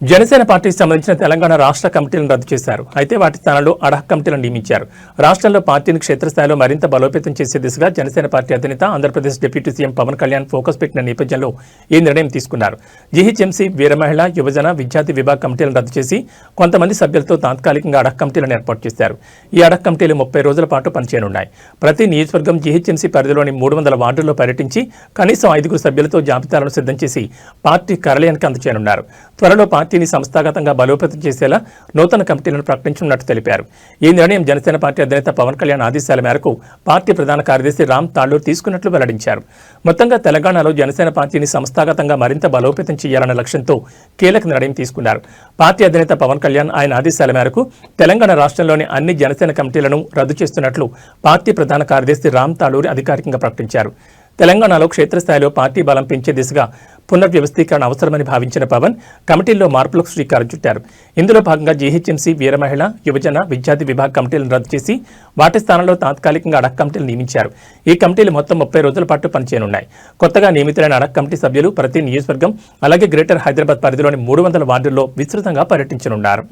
జనసేన పార్టీకి సంబంధించిన తెలంగాణ రాష్ట్ర కమిటీలను రద్దు చేశారు. అయితే వాటి స్థానంలో అడహ కమిటీలను నియమించారు. రాష్ట్రంలో పార్టీని క్షేత్రస్థాయిలో మరింత బలోపేతం చేసే దిశగా జనసేన పార్టీ అధినేత Andhra Pradesh deputy CM Pawan Kalyan focus పెట్టిన నేపథ్యంలో ఈ నిర్ణయం తీసుకున్నారు. జీహెచ్ఎంసీ, వీర మహిళ, యువజన, విద్యార్థి విభాగ కమిటీలను రద్దు చేసి కొంతమంది సభ్యులతో తాత్కాలికంగా అడహ కమిటీలను ఏర్పాటు చేశారు. ఈ అడహ కమిటీలు 30 రోజుల పాటు పనిచేయనున్నాయి. ప్రతి నియోజకవర్గం జీహెచ్ఎంసీ పరిధిలోని 300 వార్డుల్లో పర్యటించి కనీసం 5 సభ్యులతో జాబితాలను సిద్ధం చేసి పార్టీ కార్యాలయానికి అందజేయనున్నారు. త్వరలో పార్టీని సంస్థాగతంగా బలోపేతం చేసేలా నూతన కమిటీలను ప్రకటించనున్నట్టు తెలిపారు. ఈ నిర్ణయం జనసేన పార్టీ అధినేత పవన్ కళ్యాణ్ ఆదేశాల మేరకు పార్టీ ప్రధాన కార్యదర్శి రామ్ తాళ్లూర్ తీసుకున్నట్లు వెల్లడించారు. మొత్తంగా తెలంగాణలో జనసేన పార్టీని సంస్థాగతంగా మరింత బలోపేతం చేయాలన్న లక్ష్యంతో కీలక నిర్ణయం తీసుకున్నారు. పార్టీ అధినేత పవన్ కళ్యాణ్ ఆయన ఆదేశాల మేరకు తెలంగాణ రాష్ట్రంలోని అన్ని జనసేన కమిటీలను రద్దు చేస్తున్నట్లు పార్టీ ప్రధాన కార్యదర్శి రామ్ తాళ్లూర్ అధికారికంగా ప్రకటించారు. తెలంగాణలో క్షేత్రస్థాయిలో పార్టీ బలం పెంచే దిశగా పునర్వ్యవస్థీకరణ అవసరమని భావించిన పవన్ కమిటీల్లో మార్పులకు శ్రీకారం చుట్టారు. ఇందులో భాగంగా జీహెచ్ఎంసీ, వీర మహిళ, యువజన, విద్యార్థి విభాగ కమిటీలను రద్దు చేసి వాటి స్థానంలో తాత్కాలికంగా అడహ కమిటీలు నియమించారు. ఈ కమిటీలు మొత్తం 30 రోజుల పాటు పనిచేయనున్నాయి. కొత్తగా నియమితులైన అడహ కమిటీ సభ్యులు ప్రతి నియోజకవర్గం అలాగే గ్రేటర్ హైదరాబాద్ పరిధిలోని 300 వార్డుల్లో విస్తృతంగా పర్యటించనున్నారు.